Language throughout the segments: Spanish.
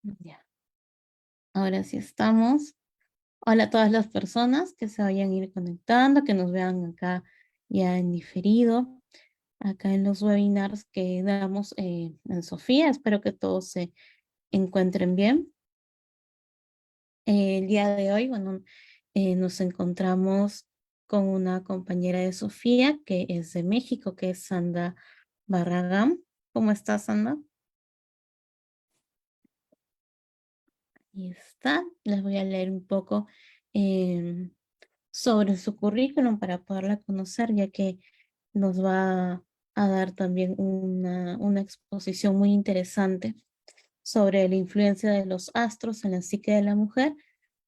Ya, ahora sí estamos. Hola a todas las personas que se vayan a ir conectando, que nos vean acá ya en diferido, acá en los webinars que damos en Sofía. Espero que todos se encuentren bien. El día de hoy, bueno, nos encontramos con una compañera de Sofía que es de México, que es Sandra Barragán. ¿Cómo estás, Sandra? Ahí está. Les voy a leer un poco em, sobre su currículum para poderla conocer, ya que nos va a dar también una exposición muy interesante sobre la influencia de los astros en la psique de la mujer,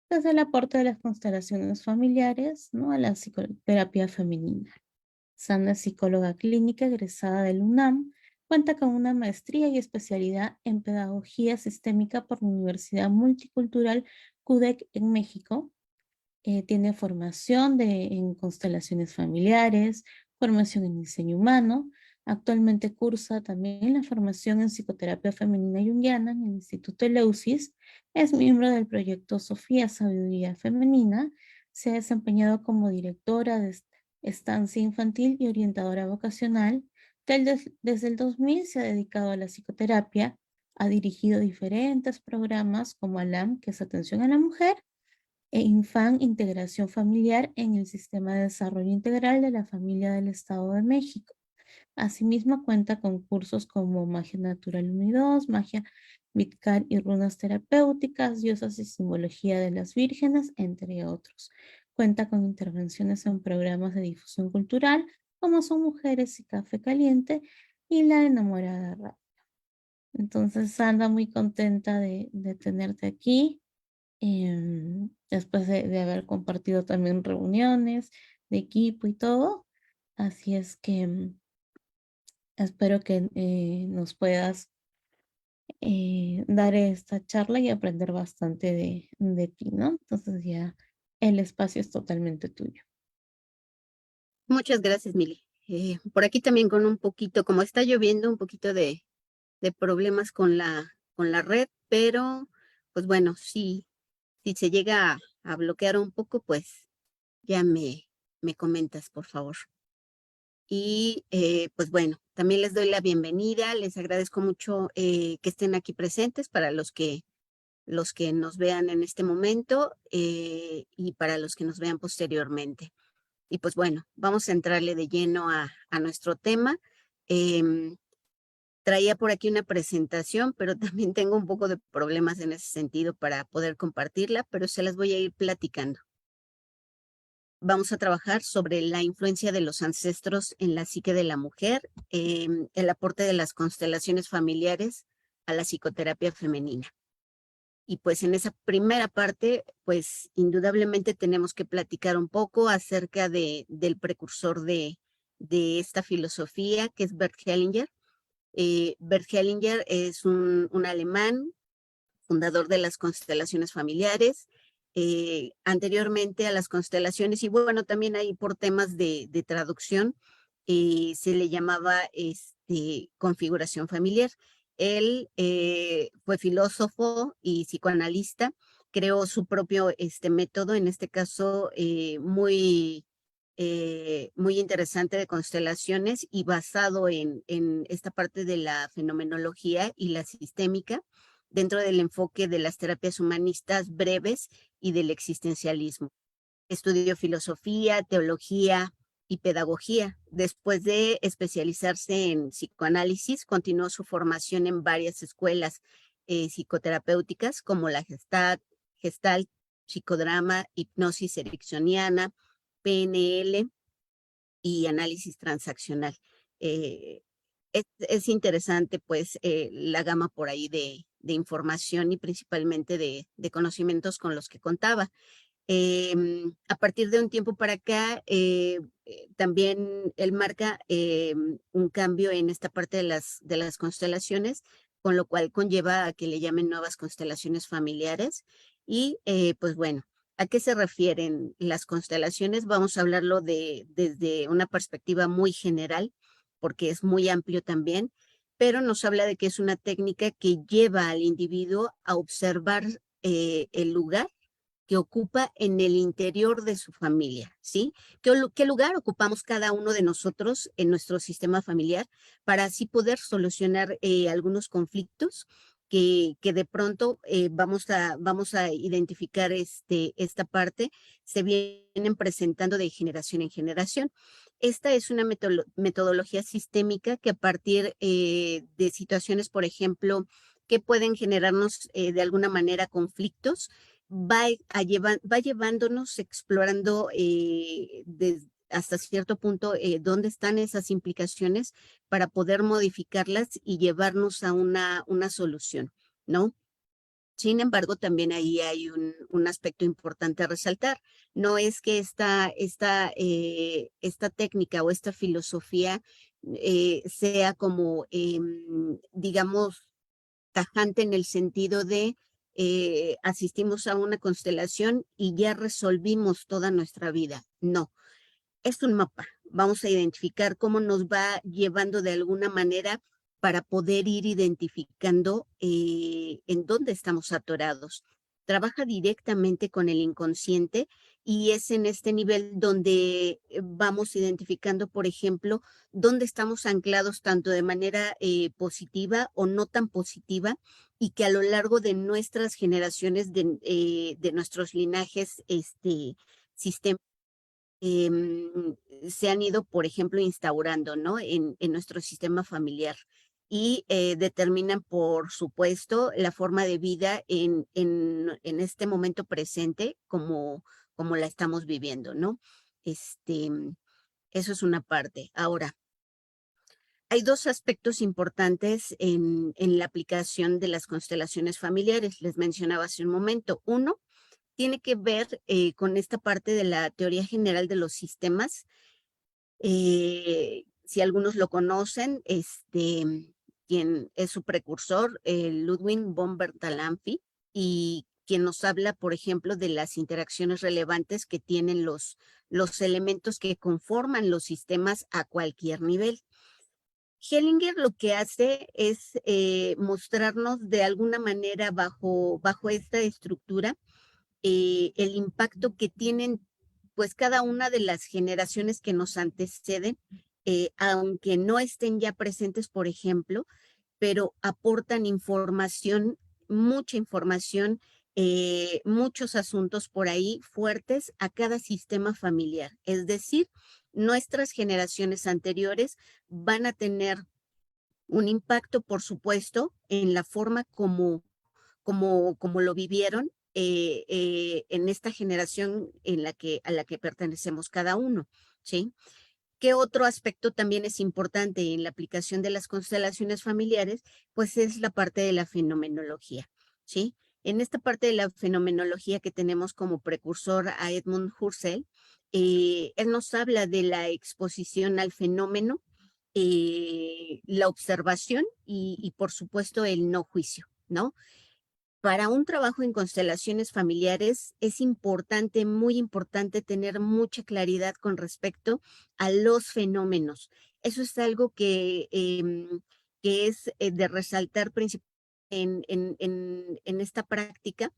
desde el aporte de las constelaciones familiares, ¿no?, a la psicoterapia femenina. Sandra es psicóloga clínica egresada del UNAM, cuenta con una maestría y especialidad en pedagogía sistémica por la Universidad Multicultural CUDEC en México. Tiene formación en constelaciones familiares, formación en diseño humano. Actualmente cursa también la formación en psicoterapia femenina junguiana en el Instituto Eleusis. Es miembro del proyecto Sofía Sabiduría Femenina. Se ha desempeñado como directora de estancia infantil y orientadora vocacional. Desde el 2000 se ha dedicado a la psicoterapia. Ha dirigido diferentes programas como ALAM, que es Atención a la Mujer, e Infan Integración Familiar en el Sistema de Desarrollo Integral de la Familia del Estado de México. Asimismo, cuenta con cursos como Magia Natural 1 y 2, Magia Midcar y Runas Terapéuticas, Diosas y Simbología de las Vírgenes, entre otros. Cuenta con intervenciones en programas de difusión cultural, como son Mujeres y Café Caliente y La Enamorada Radio. Entonces, anda muy contenta de tenerte aquí, después de haber compartido también reuniones de equipo y todo. Así es que espero que nos puedas dar esta charla y aprender bastante de ti, ¿no? Entonces ya el espacio es totalmente tuyo. Muchas gracias, Mili. Por aquí también con un poquito, como está lloviendo, un poquito de problemas con la red, pero pues bueno, si se llega a bloquear un poco, pues ya me comentas, por favor. Y pues bueno, también les doy la bienvenida, les agradezco mucho que estén aquí presentes para los que nos vean en este momento y para los que nos vean posteriormente. Y pues bueno, vamos a entrarle de lleno a nuestro tema. Em, Traía por aquí una presentación, pero también tengo un poco de problemas en ese sentido para poder compartirla, pero se las voy a ir platicando. Vamos a trabajar sobre la influencia de los ancestros en la psique de la mujer, el aporte de las constelaciones familiares a la psicoterapia femenina. Y pues en esa primera parte, pues indudablemente tenemos que platicar un poco acerca del precursor de esta filosofía, que es Bert Hellinger. Bert Hellinger es un alemán, fundador de las constelaciones familiares, anteriormente a las constelaciones, y bueno, también ahí por temas de traducción, se le llamaba configuración familiar. Él fue filósofo y psicoanalista, creó su propio método, en este caso muy interesante de constelaciones y basado en esta parte de la fenomenología y la sistémica dentro del enfoque de las terapias humanistas breves y del existencialismo. Estudió filosofía, teología y pedagogía. Después de especializarse en psicoanálisis, continuó su formación en varias escuelas psicoterapéuticas como la Gestalt, psicodrama, hipnosis ericksoniana, PNL y análisis transaccional. Eh, es interesante, pues, la gama por ahí de información y principalmente de conocimientos con los que contaba. A partir de un tiempo para acá, también él marca un cambio en esta parte de las constelaciones, con lo cual conlleva a que le llamen nuevas constelaciones familiares. Y pues bueno, ¿a qué se refieren las constelaciones? Vamos a hablarlo desde una perspectiva muy general, porque es muy amplio también, pero nos habla de que es una técnica que lleva al individuo a observar el lugar que ocupa en el interior de su familia, ¿sí? ¿Qué lugar ocupamos cada uno de nosotros en nuestro sistema familiar para así poder solucionar algunos conflictos que de pronto vamos a identificar esta parte, se vienen presentando de generación en generación. Esta es una metodología sistémica que a partir de situaciones, por ejemplo, que pueden generarnos de alguna manera conflictos, va llevándonos explorando hasta cierto punto dónde están esas implicaciones para poder modificarlas y llevarnos a una solución, ¿no? Sin embargo, también ahí hay un aspecto importante a resaltar. No es que esta técnica o esta filosofía sea como, digamos, tajante en el sentido de asistimos a una constelación y ya resolvimos toda nuestra vida. No, es un mapa. Vamos a identificar cómo nos va llevando de alguna manera para poder ir identificando en dónde estamos atorados. Trabaja directamente con el inconsciente y es en este nivel donde vamos identificando, por ejemplo, dónde estamos anclados tanto de manera positiva o no tan positiva y que a lo largo de nuestras generaciones, de nuestros linajes, sistemas, se han ido, por ejemplo, instaurando, ¿no? En nuestro sistema familiar y determinan, por supuesto, la forma de vida en este momento presente como la estamos viviendo, ¿no? Este, eso es una parte. Ahora, hay dos aspectos importantes en la aplicación de las constelaciones familiares. Les mencionaba hace un momento. Uno, tiene que ver con esta parte de la teoría general de los sistemas. Si algunos lo conocen, quien es su precursor, Ludwig von Bertalanffy, y quien nos habla, por ejemplo, de las interacciones relevantes que tienen los elementos que conforman los sistemas a cualquier nivel. Hellinger lo que hace es mostrarnos de alguna manera bajo esta estructura el impacto que tienen pues cada una de las generaciones que nos anteceden, aunque no estén ya presentes, por ejemplo, pero aportan información, mucha información, muchos asuntos por ahí fuertes a cada sistema familiar. Es decir, nuestras generaciones anteriores van a tener un impacto, por supuesto, en la forma como lo vivieron en esta generación a la que pertenecemos cada uno, ¿sí? ¿Qué otro aspecto también es importante en la aplicación de las constelaciones familiares? Pues es la parte de la fenomenología, ¿sí? En esta parte de la fenomenología que tenemos como precursor a Edmund Husserl, él nos habla de la exposición al fenómeno, la observación y por supuesto el no juicio, ¿no? Para un trabajo en constelaciones familiares es importante, muy importante tener mucha claridad con respecto a los fenómenos. Eso es algo que es de resaltar principalmente en esta práctica,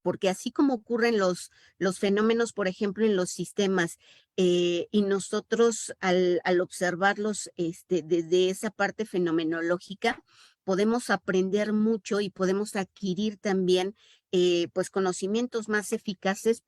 porque así como ocurren los fenómenos, por ejemplo, en los sistemas, y nosotros al observarlos desde esa parte fenomenológica, podemos aprender mucho y podemos adquirir también pues conocimientos más eficaces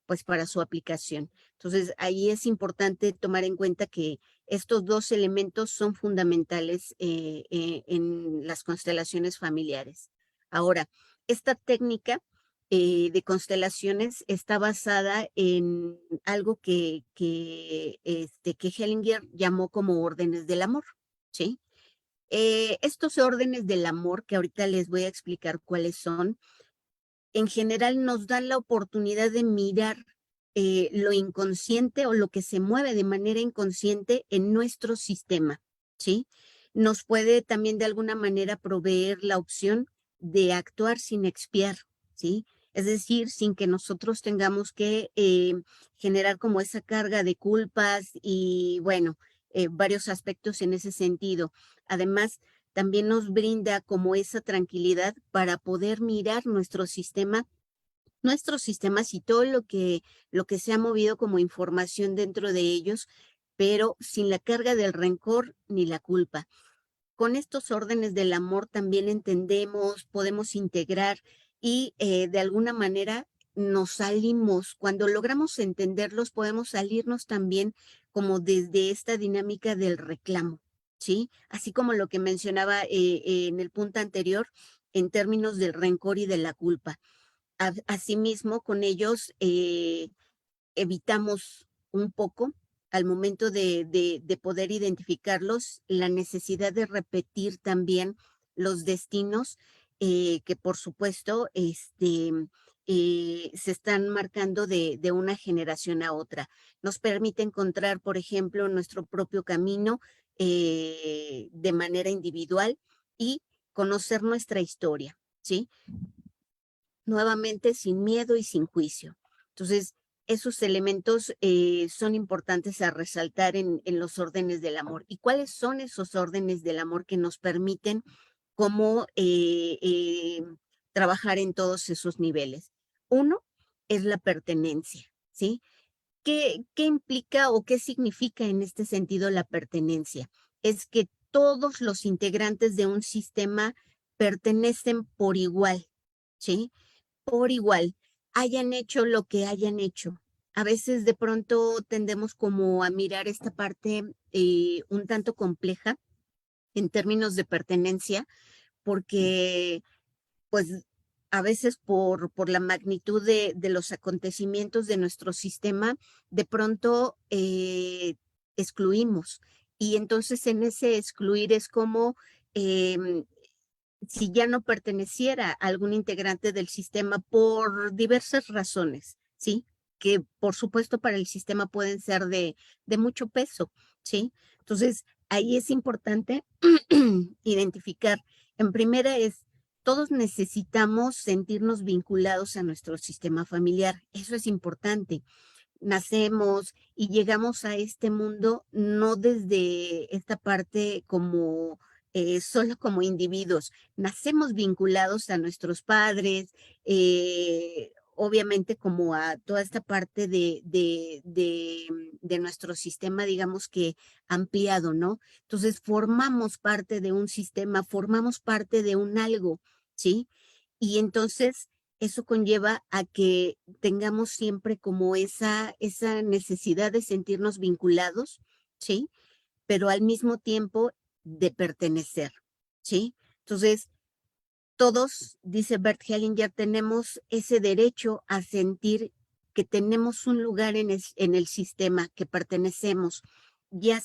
pues para su aplicación. Entonces, ahí es importante tomar en cuenta que estos dos elementos son fundamentales en las constelaciones familiares. Ahora, esta técnica de constelaciones está basada en algo que Hellinger llamó como órdenes del amor, ¿sí? Estos órdenes del amor, que ahorita les voy a explicar cuáles son, en general nos dan la oportunidad de mirar lo inconsciente o lo que se mueve de manera inconsciente en nuestro sistema, ¿sí? Nos puede también de alguna manera proveer la opción de actuar sin expiar, ¿sí? Es decir, sin que nosotros tengamos que generar como esa carga de culpas y, bueno, varios aspectos en ese sentido. Además, también nos brinda como esa tranquilidad para poder mirar nuestros sistemas y todo lo que se ha movido como información dentro de ellos, pero sin la carga del rencor ni la culpa. Con estos órdenes del amor también entendemos, podemos integrar y de alguna manera nos salimos, cuando logramos entenderlos, podemos salirnos también como desde esta dinámica del reclamo, ¿sí? Así como lo que mencionaba en el punto anterior, en términos del rencor y de la culpa. Asimismo, con ellos evitamos un poco al momento de poder identificarlos, la necesidad de repetir también los destinos que por supuesto se están marcando de una generación a otra. Nos permite encontrar, por ejemplo, nuestro propio camino de manera individual y conocer nuestra historia, ¿sí? Nuevamente sin miedo y sin juicio. Entonces, esos elementos son importantes a resaltar en los órdenes del amor. ¿Y cuáles son esos órdenes del amor que nos permiten cómo trabajar en todos esos niveles? Uno es la pertenencia, ¿sí? ¿Qué implica o qué significa en este sentido la pertenencia? Es que todos los integrantes de un sistema pertenecen por igual, ¿sí? Por igual, hayan hecho lo que hayan hecho. A veces de pronto tendemos como a mirar esta parte un tanto compleja en términos de pertenencia, porque pues a veces por la magnitud de los acontecimientos de nuestro sistema, de pronto excluimos. Y entonces en ese excluir es como em, si ya no perteneciera a algún integrante del sistema por diversas razones, ¿sí? Que por supuesto para el sistema pueden ser de mucho peso, ¿sí? Entonces, ahí es importante identificar. En primera es, todos necesitamos sentirnos vinculados a nuestro sistema familiar. Eso es importante. Nacemos y llegamos a este mundo no desde esta parte como solo como individuos, nacemos vinculados a nuestros padres, obviamente como a toda esta parte de nuestro sistema, digamos que ampliado, ¿no? Entonces formamos parte de un sistema, formamos parte de un algo, ¿sí? Y entonces eso conlleva a que tengamos siempre como esa necesidad de sentirnos vinculados, ¿sí? Pero al mismo tiempo de pertenecer, ¿sí? Entonces, todos, dice Bert Hellinger, tenemos ese derecho a sentir que tenemos un lugar en el sistema, que pertenecemos. Ya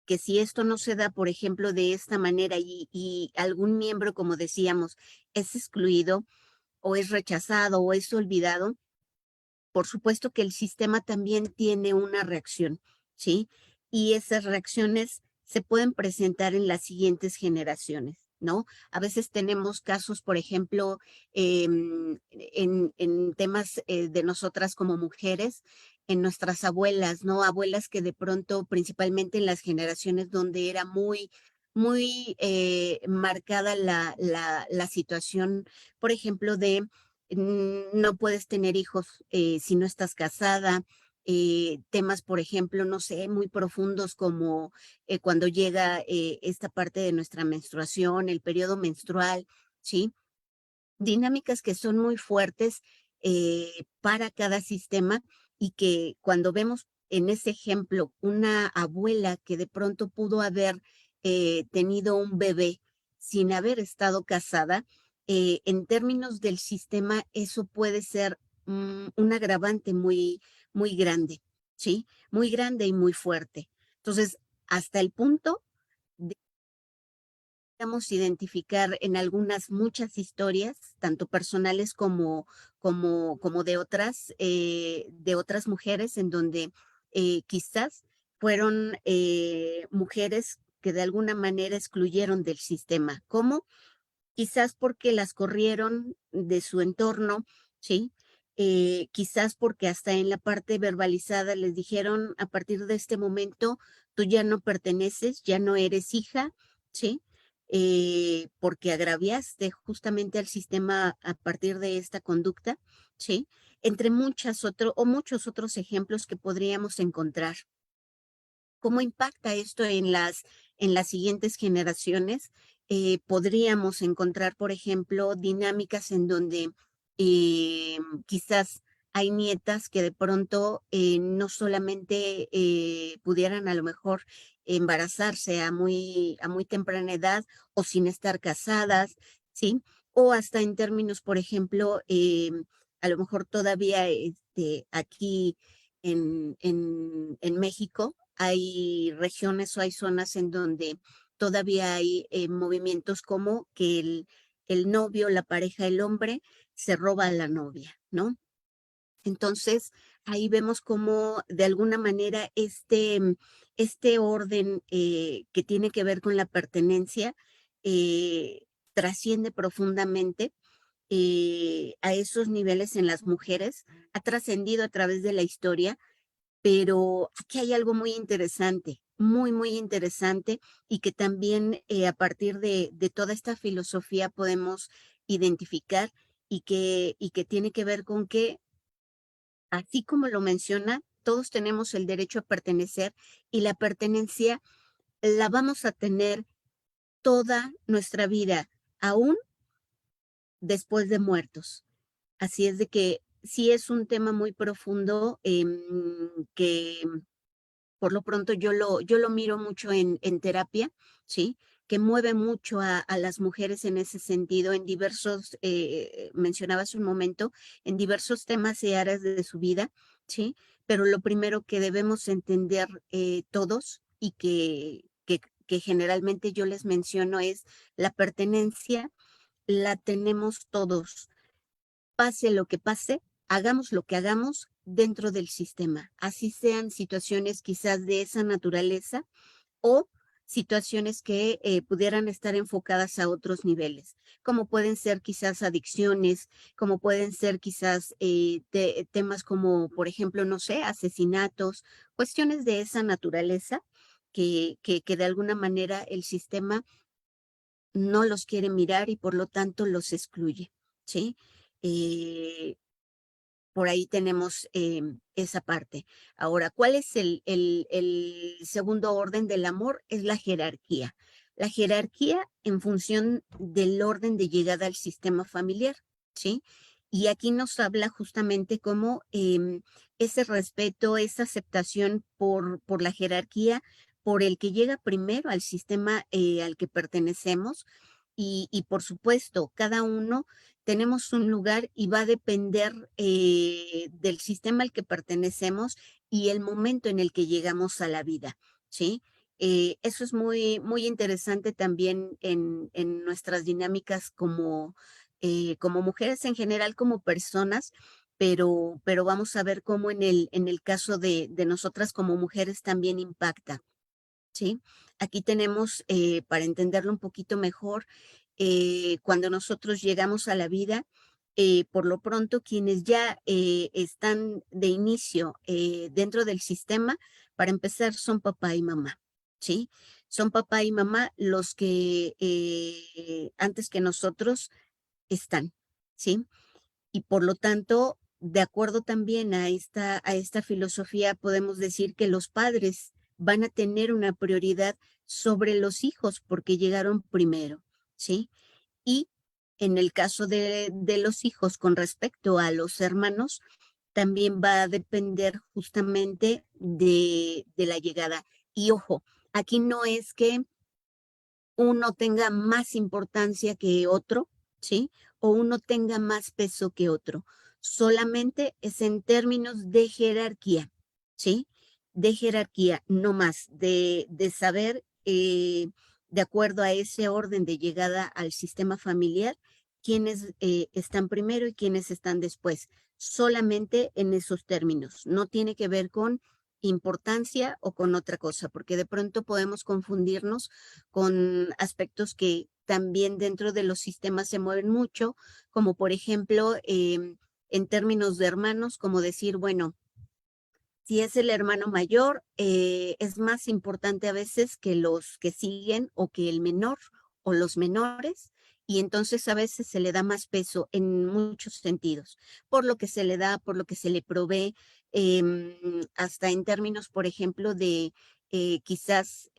que si esto no se da, por ejemplo, de esta manera y algún miembro, como decíamos, es excluido o es rechazado o es olvidado, por supuesto que el sistema también tiene una reacción, ¿sí? Y esas reacciones se pueden presentar en las siguientes generaciones, ¿no? A veces tenemos casos, por ejemplo, en temas de nosotras como mujeres, en nuestras abuelas, ¿no? Abuelas que de pronto, principalmente en las generaciones donde era muy marcada la situación, por ejemplo, de no puedes tener hijos si no estás casada. Temas, por ejemplo, no sé, muy profundos como cuando llega esta parte de nuestra menstruación, el periodo menstrual, ¿sí? Dinámicas que son muy fuertes para cada sistema y que cuando vemos en ese ejemplo una abuela que de pronto pudo haber tenido un bebé sin haber estado casada, en términos del sistema eso puede ser un agravante muy grande, ¿sí? Muy grande y muy fuerte. Entonces, hasta el punto podemos identificar en algunas muchas historias, tanto personales como de otras mujeres, en donde quizás fueron mujeres que de alguna manera excluyeron del sistema. ¿Cómo? Quizás porque las corrieron de su entorno, ¿sí? Quizás porque hasta en la parte verbalizada les dijeron, a partir de este momento, tú ya no perteneces, ya no eres hija, ¿sí? Porque agraviaste justamente al sistema a partir de esta conducta, ¿sí? Entre muchos otros ejemplos que podríamos encontrar. ¿Cómo impacta esto en las siguientes generaciones? Podríamos encontrar, por ejemplo, dinámicas en donde quizás hay nietas que de pronto no solamente pudieran a lo mejor embarazarse a muy temprana edad o sin estar casadas, ¿sí? O hasta en términos, por ejemplo, a lo mejor todavía aquí en México hay regiones o hay zonas en donde todavía hay movimientos como que el novio, la pareja, el hombre se roba a la novia, ¿no? Entonces, ahí vemos cómo de alguna manera este orden que tiene que ver con la pertenencia eh, trasciende profundamente a esos niveles en las mujeres, ha trascendido a través de la historia, pero aquí hay algo muy interesante, muy, muy interesante, y que también a partir de toda esta filosofía podemos identificar y que tiene que ver con que, así como lo menciona, todos tenemos el derecho a pertenecer y la pertenencia la vamos a tener toda nuestra vida, aún después de muertos. Así es de que sí es un tema muy profundo que por lo pronto yo lo miro mucho en terapia, ¿sí? Que mueve mucho a las mujeres en ese sentido, en diversos, mencionabas un momento, en diversos temas y áreas de su vida, ¿sí? Pero lo primero que debemos entender todos y que generalmente yo les menciono es la pertenencia la tenemos todos, pase lo que pase, hagamos lo que hagamos dentro del sistema, así sean situaciones quizás de esa naturaleza o situaciones que pudieran estar enfocadas a otros niveles, como pueden ser quizás adicciones, como pueden ser quizás temas como, por ejemplo, no sé, asesinatos, cuestiones de esa naturaleza que de alguna manera el sistema no los quiere mirar y por lo tanto los excluye, ¿sí? Eh, por ahí tenemos esa parte. Ahora, ¿cuál es el segundo orden del amor? Es la jerarquía. La jerarquía en función del orden de llegada al sistema familiar, ¿sí? Y aquí nos habla justamente cómo ese respeto, esa aceptación por la jerarquía, por el que llega primero al sistema al que pertenecemos. Y por supuesto, cada uno tenemos un lugar y va a depender del sistema al que pertenecemos y el momento en el que llegamos a la vida, ¿sí? Eso es muy, muy interesante también en nuestras dinámicas como mujeres en general, como personas, pero vamos a ver cómo en el caso de nosotras como mujeres también impacta. ¿Sí? Aquí tenemos, para entenderlo un poquito mejor, cuando nosotros llegamos a la vida, por lo pronto quienes ya están de inicio dentro del sistema, para empezar, son papá y mamá, ¿sí? Son papá y mamá los que antes que nosotros están, ¿sí? Y por lo tanto, de acuerdo también a esta filosofía, podemos decir que los padres van a tener una prioridad sobre los hijos porque llegaron primero, ¿sí? Y en el caso de los hijos con respecto a los hermanos, también va a depender justamente de la llegada. Y ojo, aquí no es que uno tenga más importancia que otro, ¿sí? O uno tenga más peso que otro. Solamente es en términos de jerarquía, ¿sí? De jerarquía, no más, de saber, de acuerdo a ese orden de llegada al sistema familiar, quiénes están primero y quiénes están después. Solamente en esos términos. No tiene que ver con importancia o con otra cosa, porque de pronto podemos confundirnos con aspectos que también dentro de los sistemas se mueven mucho, como por ejemplo, en términos de hermanos, como decir, bueno, Si es el hermano mayor, es más importante a veces que los que siguen o que el menor o los menores, y entonces a veces se le da más peso en muchos sentidos, por lo que se le da, por lo que se le provee, hasta en términos, por ejemplo, de quizás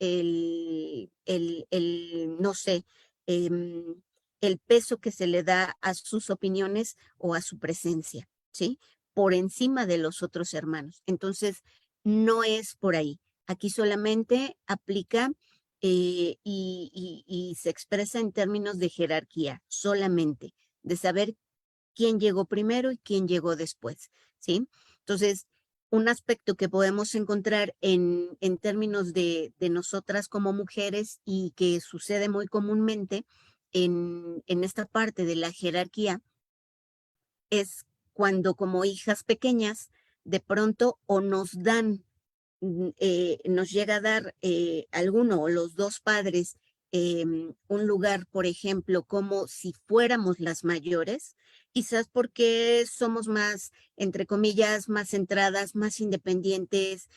no sé, em, el peso que se le da a sus opiniones o a su presencia, ¿sí? Por encima de los otros hermanos. Entonces, no es por ahí. Aquí solamente aplica y se expresa en términos de jerarquía, solamente, de saber quién llegó primero y quién llegó después, ¿sí? Entonces, un aspecto que podemos encontrar en términos de nosotras como mujeres y que sucede muy comúnmente en esta parte de la jerarquía es cuando como hijas pequeñas de pronto o nos dan, nos llega a dar alguno o los dos padres un lugar, por ejemplo, como si fuéramos las mayores, quizás porque somos más, entre comillas, más centradas, más independientes,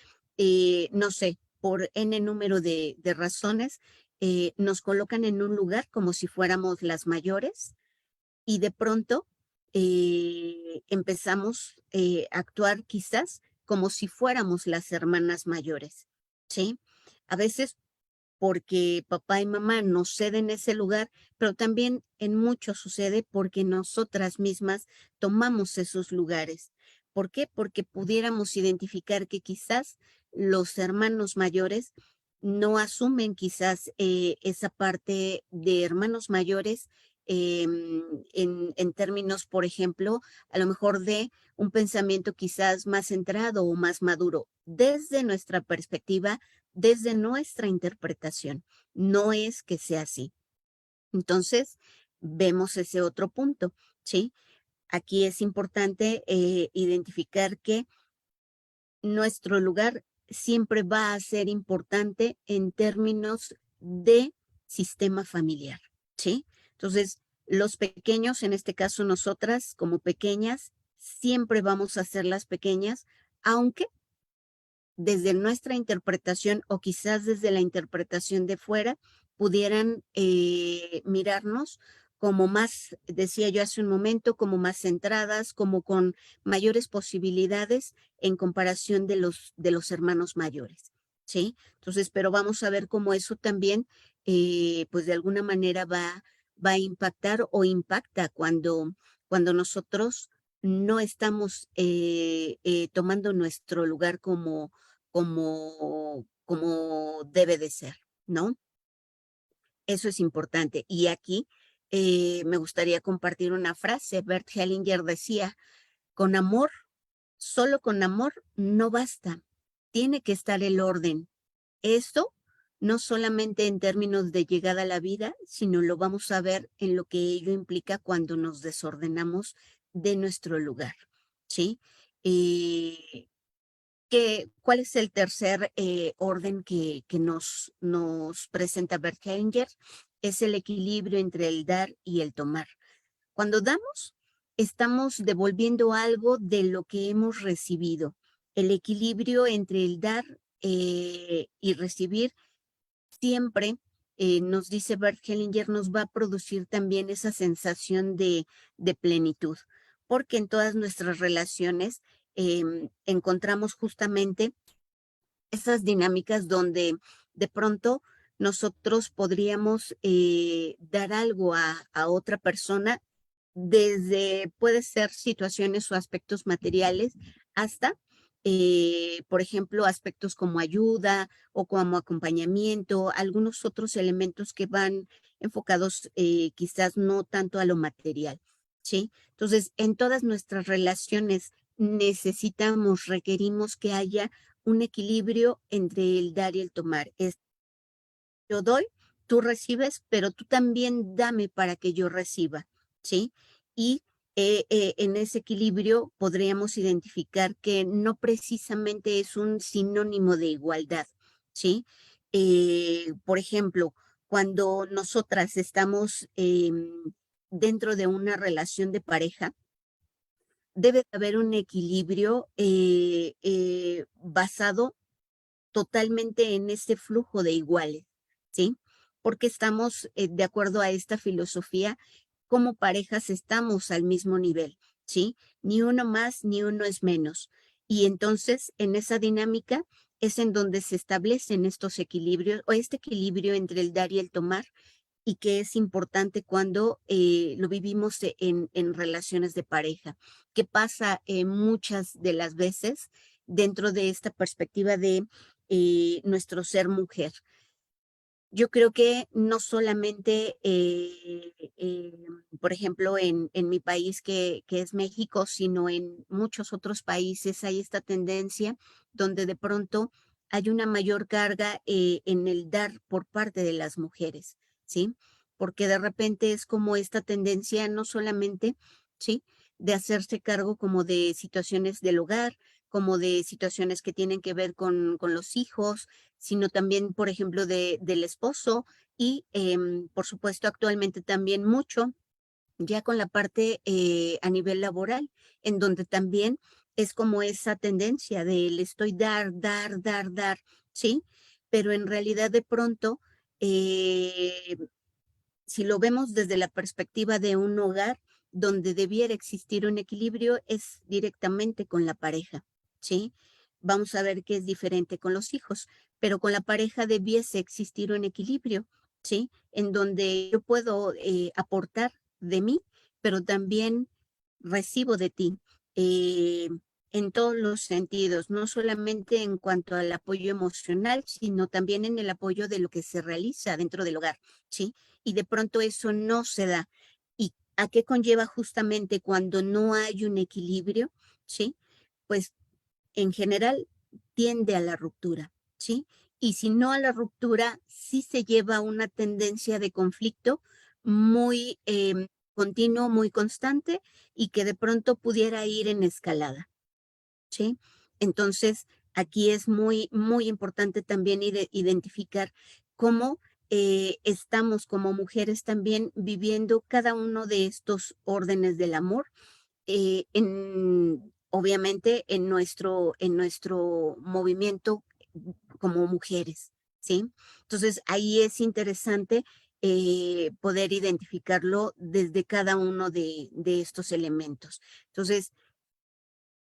no sé, por N número de razones, nos colocan en un lugar como si fuéramos las mayores y de pronto empezamos a actuar quizás como si fuéramos las hermanas mayores, ¿sí? A veces porque papá y mamá nos ceden ese lugar, pero también en mucho sucede porque nosotras mismas tomamos esos lugares. ¿Por qué? Porque pudiéramos identificar que quizás los hermanos mayores no asumen quizás esa parte de hermanos mayores en términos, por ejemplo, a lo mejor de un pensamiento quizás más centrado o más maduro desde nuestra perspectiva, desde nuestra interpretación. No es que sea así. Entonces, vemos ese otro punto, ¿sí? Aquí es importante identificar que nuestro lugar siempre va a ser importante en términos de sistema familiar, ¿sí? Entonces, los pequeños, en este caso nosotras como pequeñas, siempre vamos a ser las pequeñas, aunque desde nuestra interpretación o quizás desde la interpretación de fuera pudieran mirarnos como más, decía yo hace un momento, como más centradas, como con mayores posibilidades en comparación de los hermanos mayores, ¿sí? Entonces, pero vamos a ver cómo eso también, pues de alguna manera va a impactar o impacta cuando nosotros no estamos tomando nuestro lugar como debe de ser, ¿no? Eso es importante. Y aquí me gustaría compartir una frase. Bert Hellinger decía, con amor, solo con amor no basta. Tiene que estar el orden. Esto no solamente en términos de llegada a la vida, sino lo vamos a ver en lo que ello implica cuando nos desordenamos de nuestro lugar, ¿sí? ¿Cuál es el tercer orden que nos presenta Bert Hellinger? Es el equilibrio entre el dar y el tomar. Cuando damos, estamos devolviendo algo de lo que hemos recibido. El equilibrio entre el dar y recibir siempre, nos dice Bert Hellinger, nos va a producir también esa sensación de plenitud, porque en todas nuestras relaciones encontramos justamente esas dinámicas donde de pronto nosotros podríamos dar algo a otra persona desde, puede ser situaciones o aspectos materiales, hasta, por ejemplo, aspectos como ayuda o como acompañamiento, algunos otros elementos que van enfocados quizás no tanto a lo material, ¿sí? Entonces, en todas nuestras relaciones necesitamos, requerimos que haya un equilibrio entre el dar y el tomar. Es, yo doy, tú recibes, pero tú también dame para que yo reciba, ¿sí? Y en ese equilibrio podríamos identificar que no precisamente es un sinónimo de igualdad, ¿sí? Por ejemplo, cuando nosotras estamos dentro de una relación de pareja, debe haber un equilibrio basado totalmente en este flujo de iguales, ¿sí? Porque estamos, de acuerdo a esta filosofía, como parejas estamos al mismo nivel, ¿sí? Ni uno más, ni uno es menos. Y entonces, en esa dinámica es en donde se establecen estos equilibrios o este equilibrio entre el dar y el tomar y que es importante cuando lo vivimos en relaciones de pareja. ¿Qué pasa muchas de las veces dentro de esta perspectiva de nuestro ser mujer? Yo creo que no solamente, por ejemplo, en mi país que es México, sino en muchos otros países hay esta tendencia donde de pronto hay una mayor carga en el dar por parte de las mujeres, ¿sí? Porque de repente es como esta tendencia no solamente, ¿sí? De hacerse cargo como de situaciones del hogar, como de situaciones que tienen que ver con los hijos, sino también, por ejemplo, del esposo y, por supuesto, actualmente también mucho ya con la parte a nivel laboral, en donde también es como esa tendencia de le estoy dar, ¿sí? Pero en realidad de pronto, eh, si lo vemos desde la perspectiva de un hogar donde debiera existir un equilibrio, es directamente con la pareja, ¿sí? Vamos a ver que es diferente con los hijos, pero con la pareja debiese existir un equilibrio, ¿sí? En donde yo puedo aportar de mí, pero también recibo de ti. eh, en todos los sentidos, no solamente en cuanto al apoyo emocional, sino también en el apoyo de lo que se realiza dentro del hogar, ¿sí? Y de pronto eso no se da. ¿Y a qué conlleva justamente cuando no hay un equilibrio? ¿Sí? Pues en general tiende a la ruptura, ¿sí? Y si no a la ruptura, sí se lleva una tendencia de conflicto muy continuo, muy constante y que de pronto pudiera ir en escalada, ¿sí? Entonces, aquí es muy, muy importante también identificar cómo estamos como mujeres también viviendo cada uno de estos órdenes del amor, obviamente en nuestro movimiento como mujeres, ¿sí? Entonces, ahí es interesante poder identificarlo desde cada uno de estos elementos. Entonces,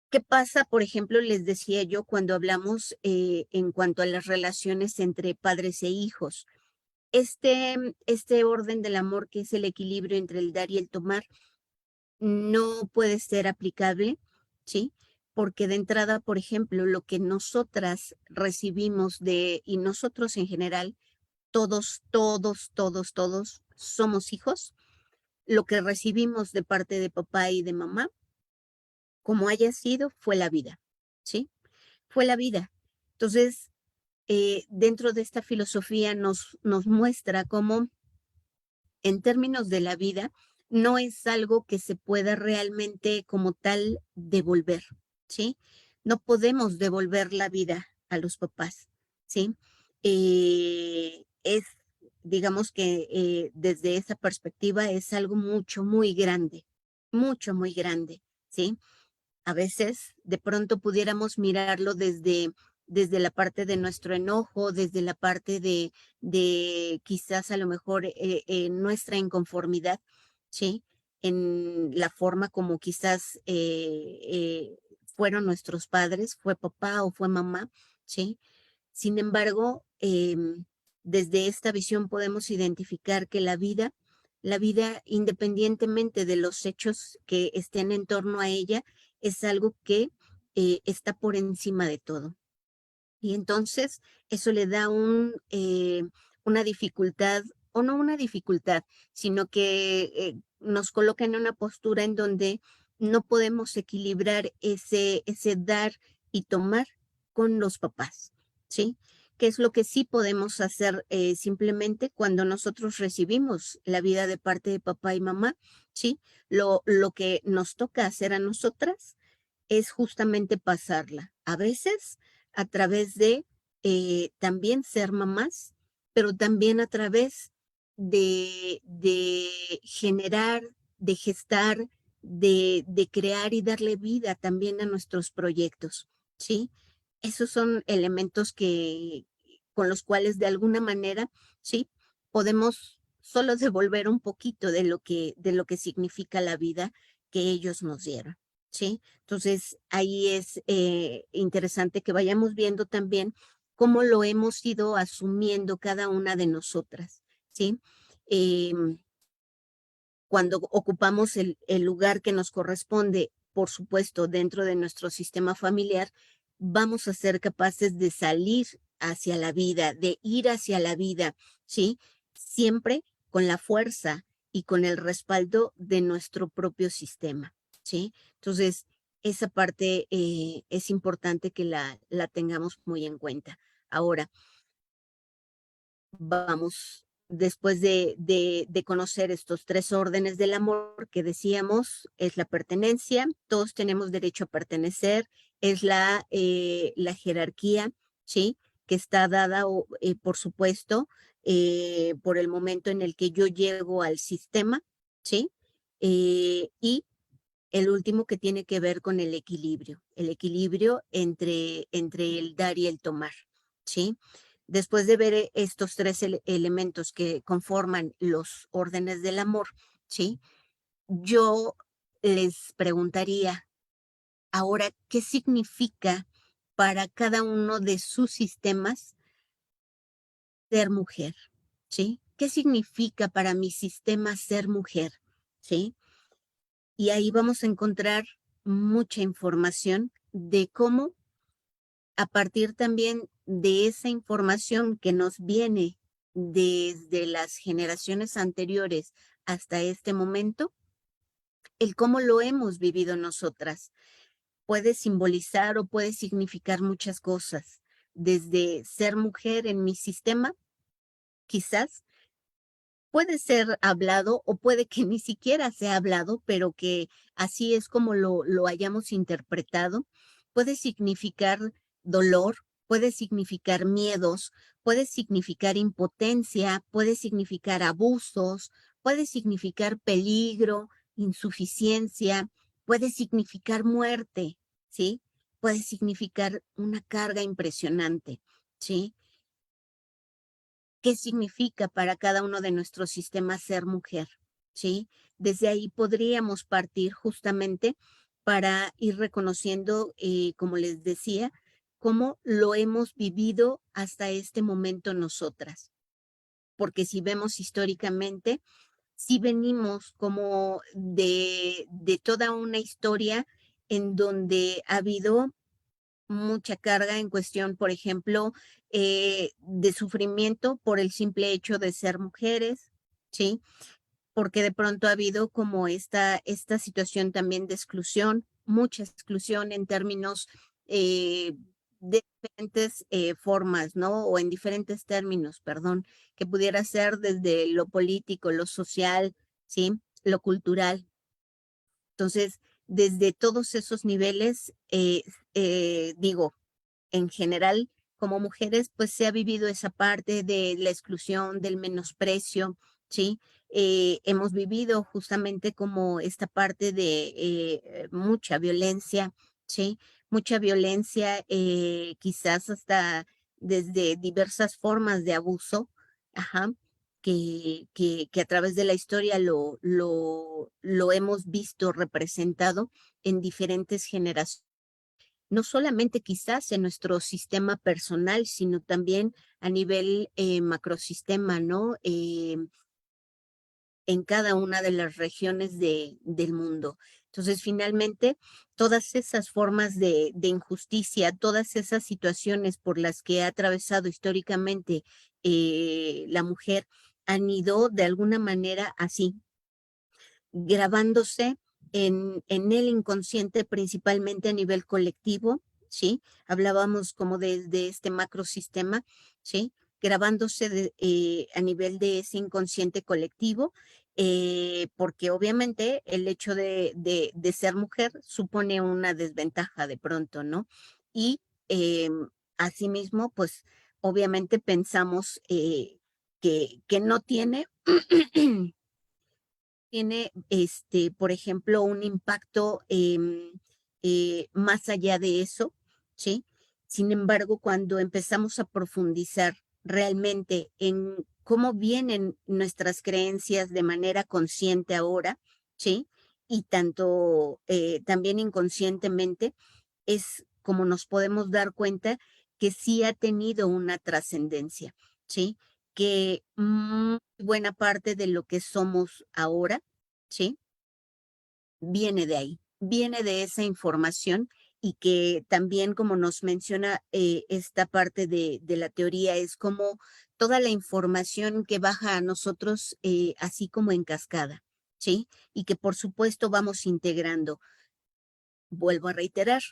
¿qué pasa, por ejemplo, les decía yo cuando hablamos en cuanto a las relaciones entre padres e hijos? Este orden del amor, que es el equilibrio entre el dar y el tomar, no puede ser aplicable, ¿sí? Porque de entrada, por ejemplo, lo que nosotras recibimos y nosotros en general, todos somos hijos, lo que recibimos de parte de papá y de mamá, como haya sido, fue la vida, ¿sí? Fue la vida. Entonces, dentro de esta filosofía nos muestra cómo, en términos de la vida, no es algo que se pueda realmente como tal devolver, ¿sí? No podemos devolver la vida a los papás, ¿sí? Es, digamos que desde esa perspectiva es algo muy grande, ¿sí? A veces de pronto pudiéramos mirarlo desde la parte de nuestro enojo, desde la parte de quizás a lo mejor nuestra inconformidad, ¿sí? En la forma como quizás fueron nuestros padres, fue papá o fue mamá, ¿sí? Sin embargo, desde esta visión podemos identificar que la vida, independientemente de los hechos que estén en torno a ella, es algo que está por encima de todo. Y entonces eso le da una dificultad, o no una dificultad, sino que nos coloca en una postura en donde no podemos equilibrar ese dar y tomar con los papás, ¿sí? Que es lo que sí podemos hacer simplemente cuando nosotros recibimos la vida de parte de papá y mamá, ¿sí? Lo que nos toca hacer a nosotras es justamente pasarla. A veces a través de también ser mamás, pero también a través de generar, de gestar de crear y darle vida también a nuestros proyectos, ¿sí? Esos son elementos con los cuales de alguna manera, ¿sí? Podemos solo devolver un poquito de lo que significa la vida que ellos nos dieron, ¿sí? Entonces, ahí es interesante que vayamos viendo también cómo lo hemos ido asumiendo cada una de nosotras, ¿sí? Em, Cuando ocupamos el lugar que nos corresponde, por supuesto, dentro de nuestro sistema familiar, vamos a ser capaces de salir hacia la vida, de ir hacia la vida, ¿sí? Siempre con la fuerza y con el respaldo de nuestro propio sistema, ¿sí? Entonces, esa parte es importante que la tengamos muy en cuenta. Ahora, vamos, después de conocer estos tres órdenes del amor que decíamos, es la pertenencia, todos tenemos derecho a pertenecer, es la jerarquía, ¿sí? Que está dada, por supuesto, por el momento en el que yo llego al sistema, ¿sí? Y el último que tiene que ver con el equilibrio entre el dar y el tomar, ¿sí? Después de ver estos tres elementos que conforman los órdenes del amor, ¿sí? Yo les preguntaría ahora, ¿qué significa para cada uno de sus sistemas ser mujer? ¿Sí? ¿Qué significa para mi sistema ser mujer? ¿Sí? Y ahí vamos a encontrar mucha información de cómo, a partir también de esa información que nos viene desde las generaciones anteriores hasta este momento, el cómo lo hemos vivido nosotras. Puede simbolizar o puede significar muchas cosas, desde ser mujer en mi sistema, quizás puede ser hablado o puede que ni siquiera sea hablado, pero que así es como lo hayamos interpretado. Puede significar dolor, puede significar miedos, puede significar impotencia, puede significar abusos, puede significar peligro, insuficiencia, puede significar muerte, ¿sí? Puede significar una carga impresionante, ¿sí? ¿Qué significa para cada uno de nuestros sistemas ser mujer? ¿Sí? Desde ahí podríamos partir justamente para ir reconociendo, como les decía, cómo lo hemos vivido hasta este momento nosotras. Porque si vemos históricamente, sí venimos como de toda una historia en donde ha habido mucha carga en cuestión, por ejemplo, de sufrimiento por el simple hecho de ser mujeres, ¿sí? Porque de pronto ha habido como esta situación también de exclusión, mucha exclusión en términos de diferentes formas, ¿no? O en diferentes términos, perdón, que pudiera ser desde lo político, lo social, ¿sí? Lo cultural. Entonces, desde todos esos niveles, digo, en general, como mujeres, pues se ha vivido esa parte de la exclusión, del menosprecio, ¿sí? Hemos vivido justamente como esta parte de mucha violencia, ¿sí? Mucha violencia, quizás hasta desde diversas formas de abuso, ajá, que a través de la historia lo hemos visto representado en diferentes generaciones, no solamente quizás en nuestro sistema personal, sino también a nivel macrosistema, ¿no? En cada una de las regiones del mundo. Entonces, finalmente, todas esas formas de injusticia, todas esas situaciones por las que ha atravesado históricamente la mujer, han ido de alguna manera así, grabándose en el inconsciente, principalmente a nivel colectivo, ¿sí? Hablábamos como de este macrosistema, ¿sí? Grabándose a nivel de ese inconsciente colectivo, porque obviamente el hecho de ser mujer supone una desventaja de pronto, ¿no? Y asimismo, pues obviamente pensamos que no tiene tiene, por ejemplo, un impacto más allá de eso, ¿sí? Sin embargo, cuando empezamos a profundizar realmente en cómo vienen nuestras creencias de manera consciente ahora, ¿sí? Y tanto también inconscientemente, es como nos podemos dar cuenta que sí ha tenido una trascendencia, ¿sí? Que muy buena parte de lo que somos ahora, ¿sí? Viene de ahí, viene de esa información y que también, como nos menciona esta parte de la teoría, es como toda la información que baja a nosotros así como en cascada, ¿sí? Y que por supuesto vamos integrando. Vuelvo a reiterar,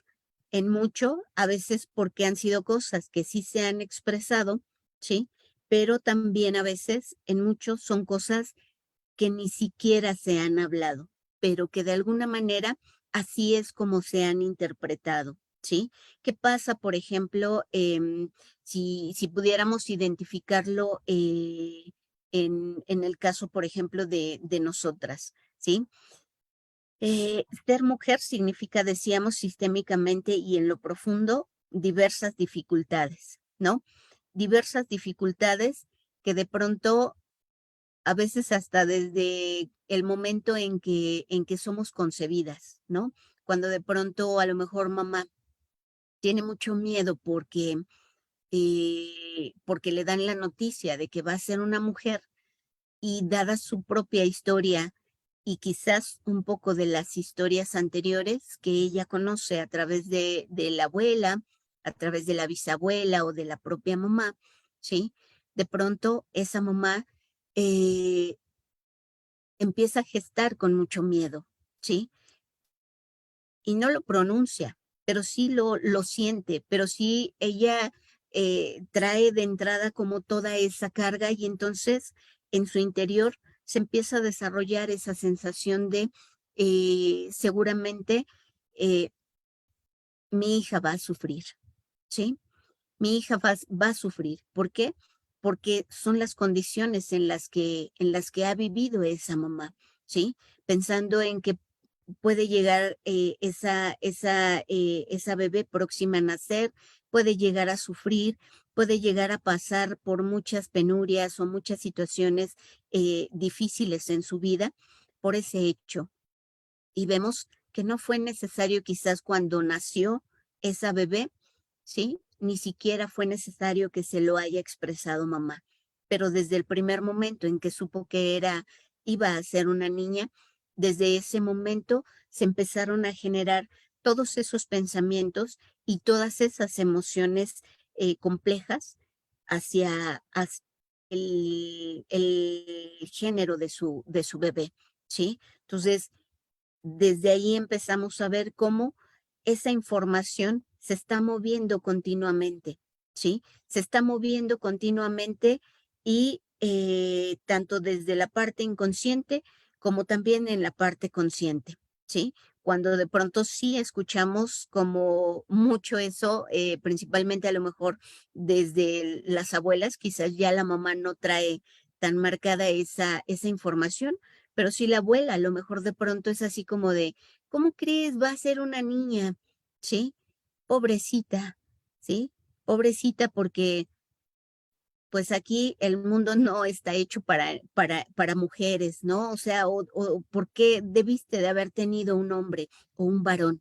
en mucho, a veces porque han sido cosas que sí se han expresado, ¿sí? Pero también a veces, en muchos, son cosas que ni siquiera se han hablado, pero que de alguna manera así es como se han interpretado, ¿sí? ¿Qué pasa, por ejemplo, si pudiéramos identificarlo en el caso, por ejemplo, de nosotras, ¿sí? Ser mujer significa, decíamos, sistémicamente y en lo profundo, diversas dificultades, ¿no? Diversas dificultades que de pronto, a veces hasta desde el momento en que somos concebidas, ¿no? Cuando de pronto a lo mejor mamá tiene mucho miedo porque le dan la noticia de que va a ser una mujer y dada su propia historia y quizás un poco de las historias anteriores que ella conoce a través de la abuela, a través de la bisabuela o de la propia mamá, ¿sí? De pronto esa mamá eh, empieza a gestar con mucho miedo, ¿sí? Y no lo pronuncia, pero sí lo siente, pero sí ella trae de entrada como toda esa carga y entonces en su interior se empieza a desarrollar esa sensación de seguramente eh, mi hija va a sufrir, ¿sí? Mi hija va a sufrir. ¿Por qué? Porque son las condiciones en las que ha vivido esa mamá, ¿sí? Pensando en que puede llegar esa bebé próxima a nacer, puede llegar a sufrir, puede llegar a pasar por muchas penurias o muchas situaciones difíciles en su vida por ese hecho. Y vemos que no fue necesario quizás cuando nació esa bebé, ¿sí? Ni siquiera fue necesario que se lo haya expresado mamá, pero desde el primer momento en que supo que iba a ser una niña, desde ese momento se empezaron a generar todos esos pensamientos y todas esas emociones complejas hacia el género de su bebé, ¿sí? Entonces, desde ahí empezamos a ver cómo esa información se está moviendo continuamente, ¿sí? Se está moviendo continuamente y tanto desde la parte inconsciente como también en la parte consciente, ¿sí? Cuando de pronto sí escuchamos como mucho eso, principalmente a lo mejor desde las abuelas, quizás ya la mamá no trae tan marcada esa información, pero si la abuela a lo mejor de pronto es así como de, ¿cómo crees? Va a ser una niña, ¿sí? Pobrecita, ¿sí? Pobrecita porque pues aquí el mundo no está hecho para mujeres, ¿no? O sea, o ¿por qué debiste de haber tenido un hombre o un varón?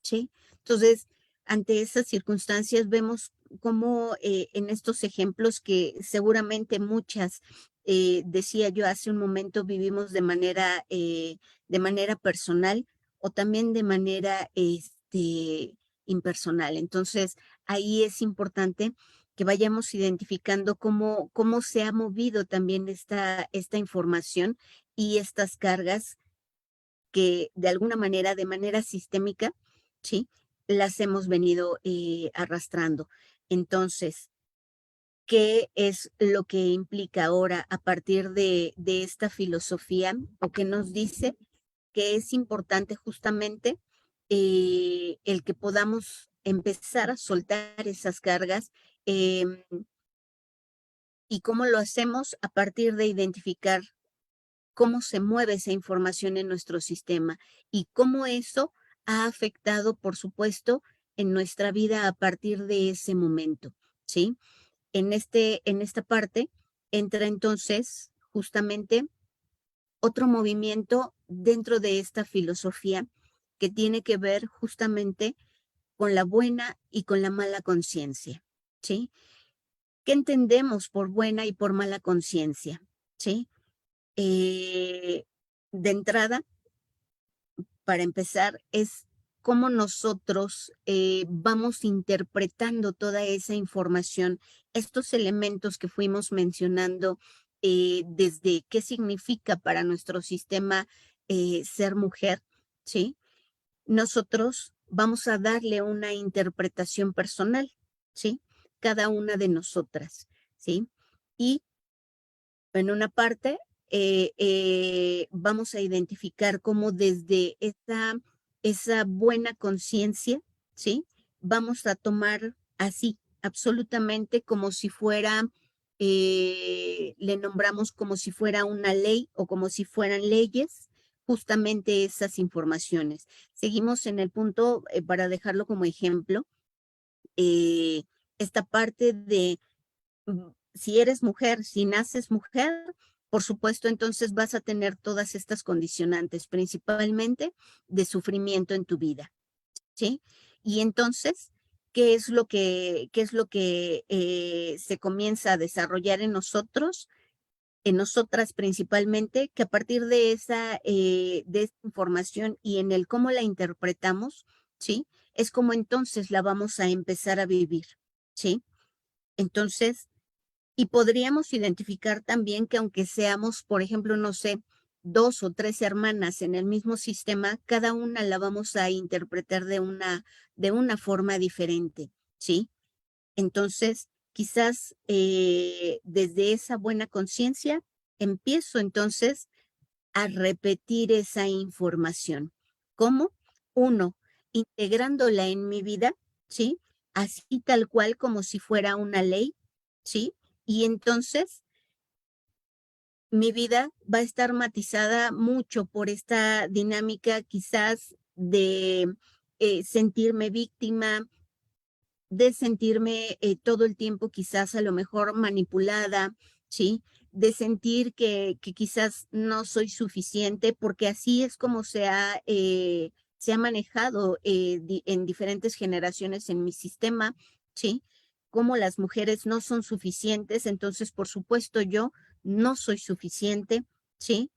¿Sí? Entonces, ante esas circunstancias vemos cómo en estos ejemplos que seguramente muchas, decía yo hace un momento, vivimos de manera personal o también de manera impersonal. Entonces, ahí es importante que vayamos identificando cómo se ha movido también esta información y estas cargas que de alguna manera, de manera sistémica, ¿sí? Las hemos venido arrastrando. Entonces, ¿qué es lo que implica ahora a partir de esta filosofía o que nos dice que es importante justamente el que podamos empezar a soltar esas cargas em, y cómo lo hacemos a partir de identificar cómo se mueve esa información en nuestro sistema y cómo eso ha afectado, por supuesto, en nuestra vida a partir de ese momento, ¿sí? En esta parte entra entonces justamente otro movimiento dentro de esta filosofía que tiene que ver justamente con la buena y con la mala conciencia, ¿sí? ¿Qué entendemos por buena y por mala conciencia? ¿Sí? Eh, de entrada, para empezar, es cómo nosotros vamos interpretando toda esa información, estos elementos que fuimos mencionando, desde qué significa para nuestro sistema ser mujer, ¿sí? Nosotros vamos a darle una interpretación personal, ¿sí? Cada una de nosotras, ¿sí? Y en una parte vamos a identificar cómo desde esa buena conciencia, ¿sí? Vamos a tomar así, absolutamente como si fuera, le nombramos como si fuera una ley o como si fueran leyes, justamente esas informaciones. Seguimos en el punto, para dejarlo como ejemplo, eh, esta parte de si eres mujer, si naces mujer, por supuesto, entonces vas a tener todas estas condicionantes, principalmente de sufrimiento en tu vida, ¿sí? Y entonces, qué es lo que se comienza a desarrollar en nosotros? En nosotras principalmente, que a partir de esa información y en el cómo la interpretamos, ¿sí? Es como entonces la vamos a empezar a vivir, ¿sí? Entonces, y podríamos identificar también que aunque seamos, por ejemplo, no sé, dos o tres hermanas en el mismo sistema, cada una la vamos a interpretar de una forma diferente, ¿sí? Entonces, quizás desde esa buena conciencia, empiezo entonces a repetir esa información. ¿Cómo? Uno, integrándola en mi vida, ¿sí? Así tal cual como si fuera una ley, ¿sí? Y entonces mi vida va a estar matizada mucho por esta dinámica quizás de sentirme víctima, de sentirme todo el tiempo quizás a lo mejor manipulada, ¿sí? De sentir que quizás no soy suficiente, porque así es como se ha manejado en diferentes generaciones en mi sistema, ¿sí? Como las mujeres no son suficientes, entonces por supuesto yo no soy suficiente, ¿sí?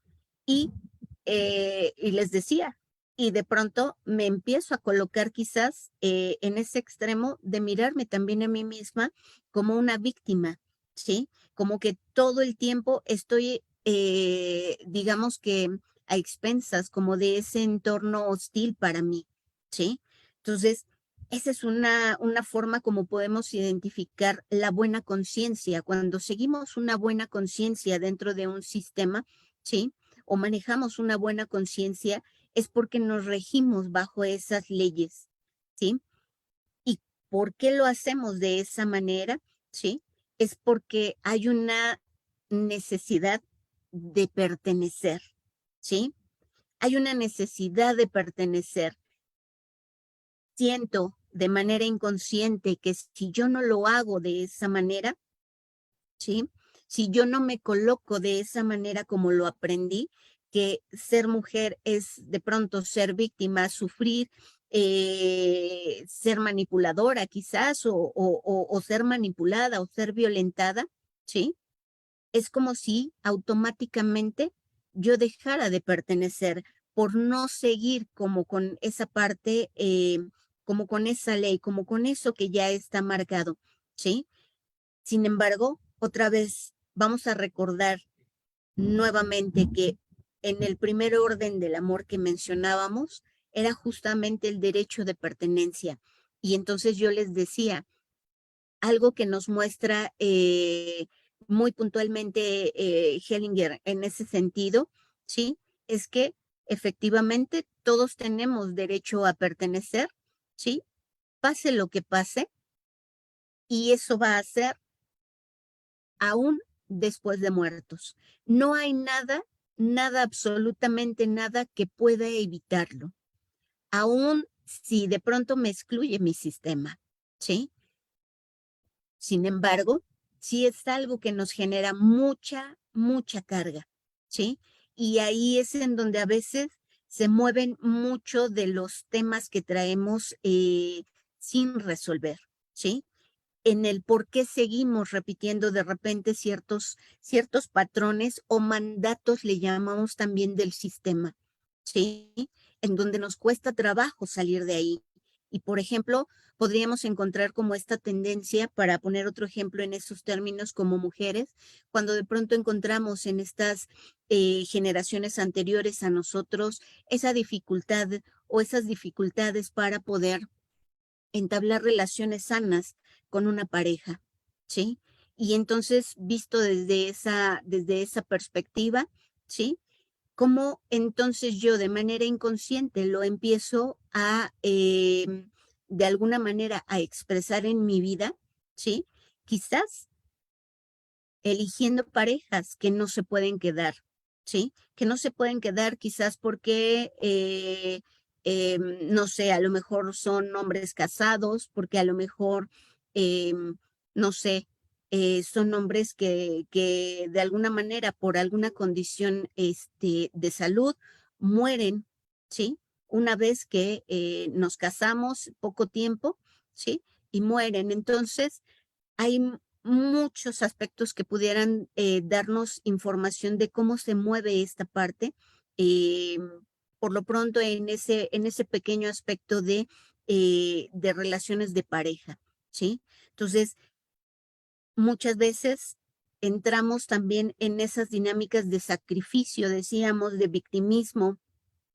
Y, y les decía, y de pronto me empiezo a colocar quizás en ese extremo de mirarme también a mí misma como una víctima, ¿sí? Como que todo el tiempo estoy, digamos que a expensas como de ese entorno hostil para mí, ¿sí? Entonces, esa es una forma como podemos identificar la buena conciencia. Cuando seguimos una buena conciencia dentro de un sistema, ¿sí? O manejamos una buena conciencia, es porque nos regimos bajo esas leyes, ¿sí? ¿Y por qué lo hacemos de esa manera? ¿Sí? Es porque hay una necesidad de pertenecer, ¿sí? Hay una necesidad de pertenecer. Siento de manera inconsciente que si yo no lo hago de esa manera, ¿sí? Si yo no me coloco de esa manera como lo aprendí, que ser mujer es de pronto ser víctima, sufrir, ser manipuladora quizás, o ser manipulada o ser violentada, ¿sí? Es como si automáticamente yo dejara de pertenecer por no seguir como con esa parte, como con esa ley, como con eso que ya está marcado, ¿sí? Sin embargo, otra vez vamos a recordar nuevamente que en el primer orden del amor que mencionábamos era justamente el derecho de pertenencia. Y entonces yo les decía, algo que nos muestra muy puntualmente Hellinger en ese sentido, ¿sí? Es que efectivamente todos tenemos derecho a pertenecer, ¿sí? Pase lo que pase, y eso va a ser aún después de muertos. No hay nada nada, absolutamente nada que pueda evitarlo, aún si de pronto me excluye mi sistema, ¿sí? Sin embargo, sí es algo que nos genera mucha, mucha carga, ¿sí? Y ahí es en donde a veces se mueven mucho de los temas que traemos sin resolver, ¿sí? En el por qué seguimos repitiendo de repente ciertos patrones o mandatos, le llamamos también del sistema, ¿sí? En donde nos cuesta trabajo salir de ahí. Y por ejemplo, podríamos encontrar como esta tendencia, para poner otro ejemplo en esos términos como mujeres, cuando de pronto encontramos en estas generaciones anteriores a nosotros esa dificultad o esas dificultades para poder entablar relaciones sanas con una pareja, ¿sí? Y entonces, visto desde esa perspectiva, ¿sí? ¿Cómo entonces yo de manera inconsciente lo empiezo a, de alguna manera, a expresar en mi vida, ¿sí? Quizás eligiendo parejas que no se pueden quedar, ¿sí? Que no se pueden quedar quizás porque, no sé, a lo mejor son hombres casados, porque a lo mejor, no sé, son hombres que de alguna manera, por alguna condición de salud, mueren, ¿sí? Una vez que nos casamos, poco tiempo, ¿sí? Y mueren. Entonces, hay muchos aspectos que pudieran darnos información de cómo se mueve esta parte. eh, por lo pronto, en ese pequeño aspecto de relaciones de pareja, ¿sí? Entonces, muchas veces entramos también en esas dinámicas de sacrificio, decíamos, de victimismo,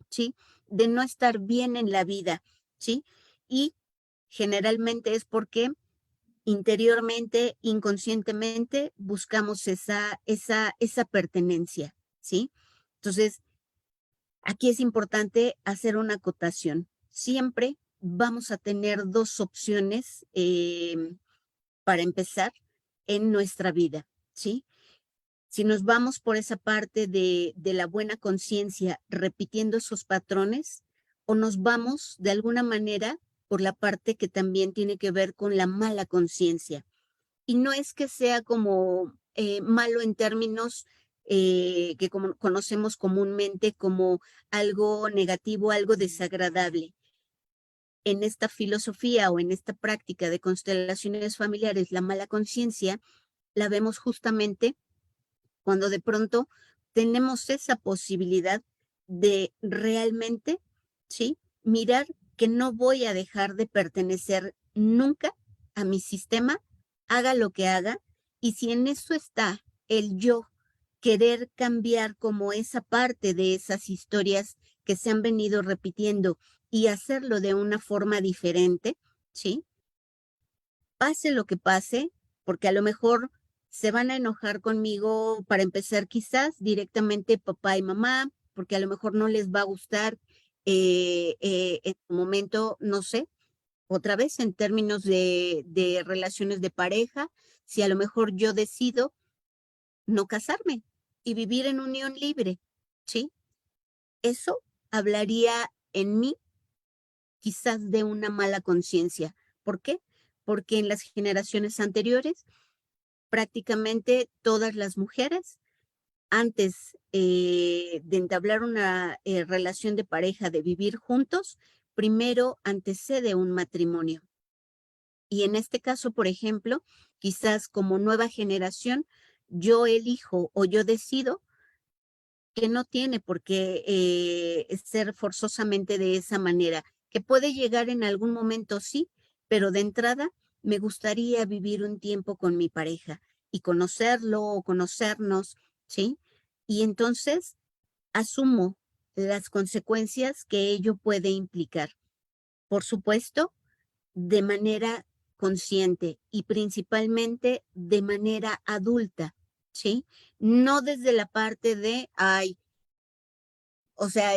¿sí? De no estar bien en la vida, ¿sí? Y generalmente es porque interiormente, inconscientemente, buscamos esa pertenencia, ¿sí? Entonces, aquí es importante hacer una acotación. Siempre vamos a tener dos opciones para empezar en nuestra vida, ¿sí? Si nos vamos por esa parte de la buena conciencia, repitiendo esos patrones, o nos vamos de alguna manera por la parte que también tiene que ver con la mala conciencia. Y no es que sea como malo en términos que como conocemos comúnmente como algo negativo, algo desagradable. En esta filosofía o en esta práctica de constelaciones familiares, la mala conciencia la vemos justamente cuando de pronto tenemos esa posibilidad de realmente, ¿sí? Mirar que no voy a dejar de pertenecer nunca a mi sistema, haga lo que haga, y si en eso está el yo querer cambiar como esa parte de esas historias que se han venido repitiendo y hacerlo de una forma diferente, ¿sí? Pase lo que pase, porque a lo mejor se van a enojar conmigo para empezar quizás directamente papá y mamá, porque a lo mejor no les va a gustar en su momento, no sé, otra vez en términos de relaciones de pareja, si a lo mejor yo decido no casarme y vivir en unión libre, ¿sí? Eso hablaría en mí quizás de una mala conciencia. ¿Por qué? Porque en las generaciones anteriores prácticamente todas las mujeres, antes de entablar una relación de pareja, de vivir juntos, primero antecede un matrimonio. Y en este caso, por ejemplo, quizás como nueva generación, yo elijo o yo decido que no tiene por qué ser forzosamente de esa manera, que puede llegar en algún momento, sí, pero de entrada me gustaría vivir un tiempo con mi pareja y conocerlo o conocernos, ¿sí? Y entonces asumo las consecuencias que ello puede implicar. Por supuesto, de manera consciente y principalmente de manera adulta, ¿sí? No desde la parte de, ay, o sea,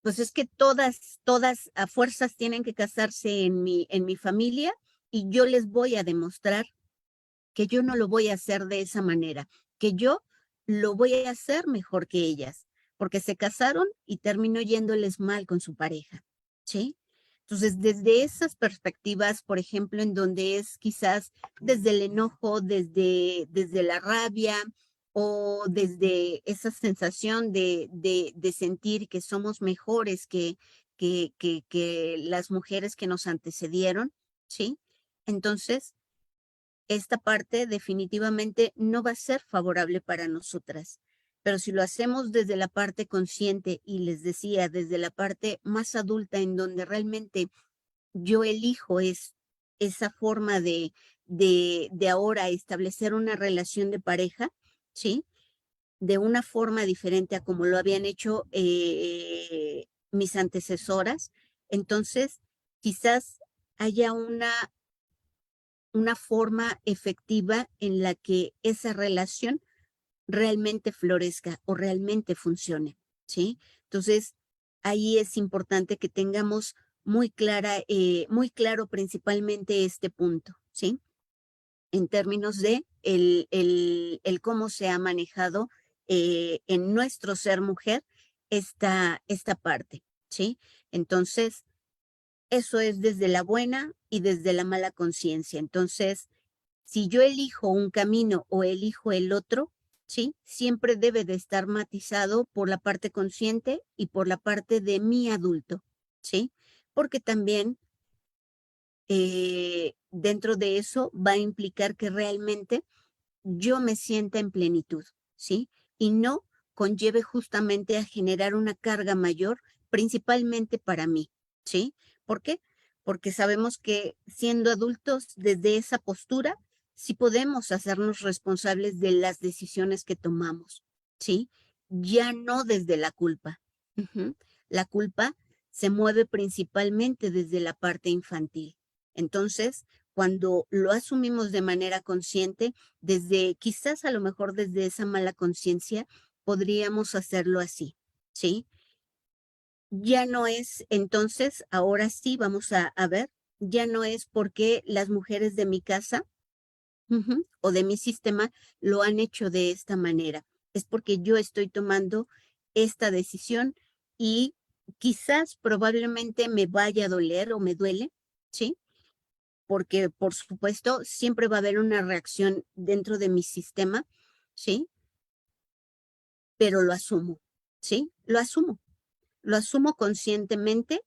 pues es que todas a fuerzas tienen que casarse en mi familia y yo les voy a demostrar que yo no lo voy a hacer de esa manera, que yo lo voy a hacer mejor que ellas, porque se casaron y terminó yéndoles mal con su pareja, ¿sí? Entonces, desde esas perspectivas, por ejemplo, en donde es quizás desde el enojo, desde la rabia o desde esa sensación de sentir que somos mejores que las mujeres que nos antecedieron, ¿sí? Entonces, esta parte definitivamente no va a ser favorable para nosotras. Pero si lo hacemos desde la parte consciente y les decía, desde la parte más adulta en donde realmente yo elijo esa forma de ahora establecer una relación de pareja, ¿sí? De una forma diferente a como lo habían hecho mis antecesoras, entonces quizás haya una forma efectiva en la que esa relación realmente florezca o realmente funcione, ¿sí? Entonces, ahí es importante que tengamos muy claro principalmente este punto, ¿sí? En términos de el cómo se ha manejado en nuestro ser mujer esta parte, ¿sí? Entonces, eso es desde la buena y desde la mala conciencia. Entonces, si yo elijo un camino o elijo el otro, ¿sí? Siempre debe de estar matizado por la parte consciente y por la parte de mi adulto, ¿sí? Porque también dentro de eso va a implicar que realmente yo me sienta en plenitud, ¿sí? Y no conlleve justamente a generar una carga mayor, principalmente para mí, ¿sí? ¿Por qué? Porque sabemos que siendo adultos desde esa postura, sí podemos hacernos responsables de las decisiones que tomamos, ¿sí? Ya no desde la culpa. Ujú. La culpa se mueve principalmente desde la parte infantil. Entonces, cuando lo asumimos de manera consciente, desde quizás a lo mejor desde esa mala conciencia, podríamos hacerlo así, ¿sí? Ya no es, entonces, ahora sí vamos a ver, ya no es porque las mujeres de mi casa o de mi sistema lo han hecho de esta manera, es porque yo estoy tomando esta decisión y quizás probablemente me vaya a doler o me duele, ¿sí? Porque por supuesto siempre va a haber una reacción dentro de mi sistema, ¿sí? Pero lo asumo, ¿sí? Lo asumo conscientemente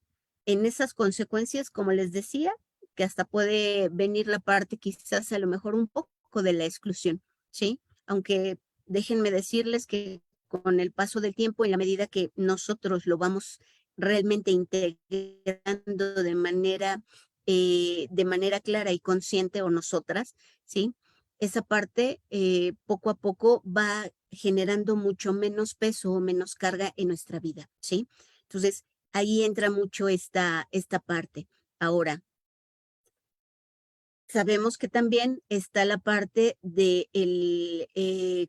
en esas consecuencias, como les decía, que hasta puede venir la parte quizás a lo mejor un poco de la exclusión, ¿sí? Aunque déjenme decirles que con el paso del tiempo, en la medida que nosotros lo vamos realmente integrando de manera clara y consciente, o nosotras, ¿sí? Esa parte poco a poco va generando mucho menos peso o menos carga en nuestra vida, ¿sí? Entonces, ahí entra mucho esta parte. Ahora, sabemos que también está la parte del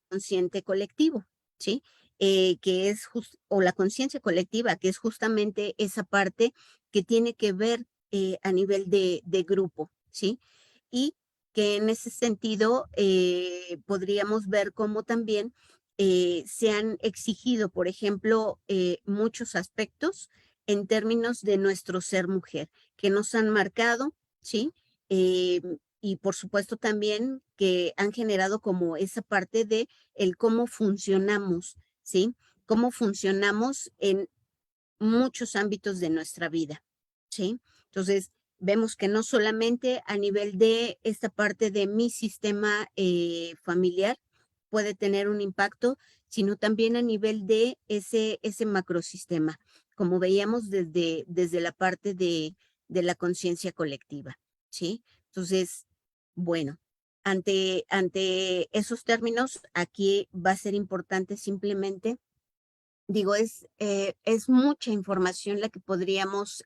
consciente colectivo, ¿sí? Que es o la conciencia colectiva, que es justamente esa parte que tiene que ver a nivel de grupo, ¿sí? Y que en ese sentido podríamos ver cómo también se han exigido, por ejemplo, muchos aspectos en términos de nuestro ser mujer, que nos han marcado, ¿sí? Eh, y por supuesto también que han generado como esa parte de el cómo funcionamos, ¿sí? Cómo funcionamos en muchos ámbitos de nuestra vida, ¿sí? Entonces, vemos que no solamente a nivel de esta parte de mi sistema familiar puede tener un impacto, sino también a nivel de ese macrosistema, como veíamos desde la parte de la conciencia colectiva, ¿sí? Entonces, bueno, ante esos términos, aquí va a ser importante simplemente digo, es mucha información la que podríamos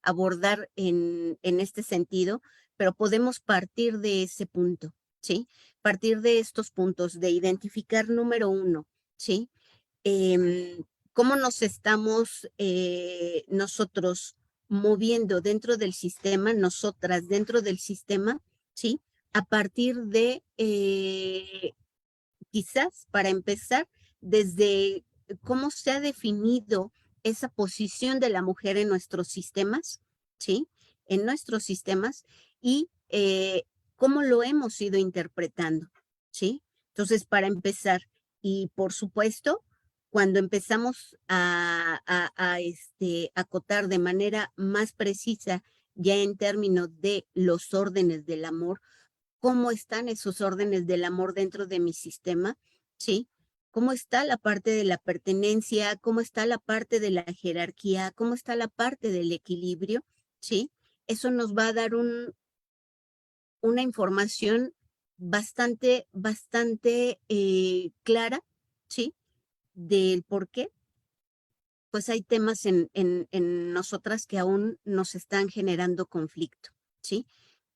abordar en este sentido, pero podemos partir de ese punto, ¿sí? Partir de estos puntos, de identificar número uno, ¿sí? Cómo nos estamos nosotros moviendo dentro del sistema, nosotras dentro del sistema, ¿sí? A partir de quizás para empezar, desde cómo se ha definido esa posición de la mujer en nuestros sistemas, ¿sí? En nuestros sistemas y cómo lo hemos ido interpretando, ¿sí? Entonces, para empezar, y por supuesto, cuando empezamos a acotar de manera más precisa, ya en términos de los órdenes del amor, cómo están esos órdenes del amor dentro de mi sistema, ¿sí? ¿Cómo está la parte de la pertenencia? ¿Cómo está la parte de la jerarquía? ¿Cómo está la parte del equilibrio? ¿Sí? Eso nos va a dar una información bastante clara, ¿sí? Del por qué. Pues hay temas en nosotras que aún nos están generando conflicto, ¿sí?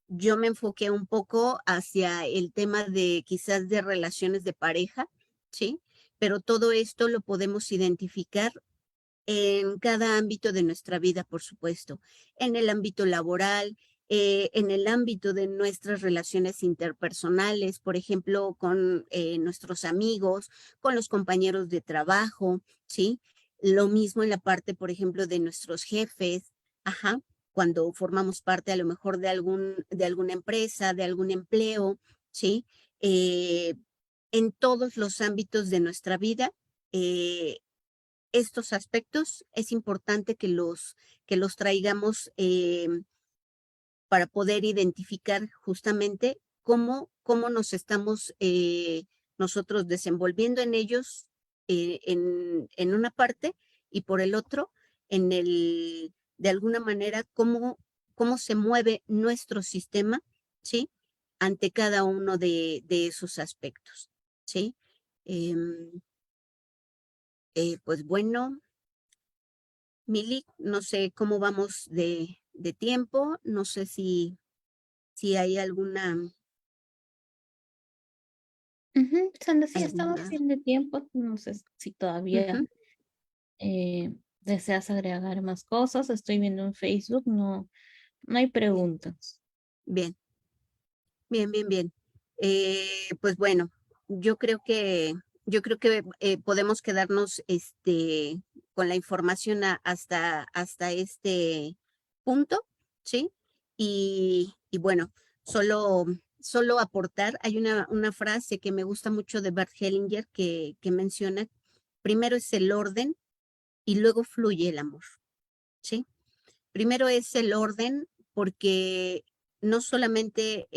Yo me enfoqué un poco hacia el tema de quizás de relaciones de pareja, ¿sí? Pero todo esto lo podemos identificar en cada ámbito de nuestra vida, por supuesto, en el ámbito laboral, en el ámbito de nuestras relaciones interpersonales, por ejemplo, con nuestros amigos, con los compañeros de trabajo, ¿sí? Lo mismo en la parte, por ejemplo, de nuestros jefes, ajá, cuando formamos parte a lo mejor de alguna empresa, de algún empleo, ¿sí? Eh, en todos los ámbitos de nuestra vida, eh, estos aspectos es importante que los traigamos para poder identificar justamente cómo nos estamos nosotros desenvolviendo en ellos en una parte y por el otro, de alguna manera, cómo se mueve nuestro sistema, ¿sí? Ante cada uno de esos aspectos, ¿sí? Em, pues bueno, Mili, no sé cómo vamos de tiempo, no sé si hay Ujú, Sandra, sí, estamos alguna. bien de tiempo. No sé si todavía Ujú. deseas agregar más cosas. Estoy viendo en Facebook, no, no hay Bien, preguntas. bien, bien. Pues bueno, yo creo que, yo creo que podemos quedarnos con la información hasta este punto, ¿sí? Y bueno, solo, solo aportar, hay una frase que me gusta mucho de Bert Hellinger que menciona, primero es el orden y luego fluye el amor, ¿sí? Primero es el orden porque no solamente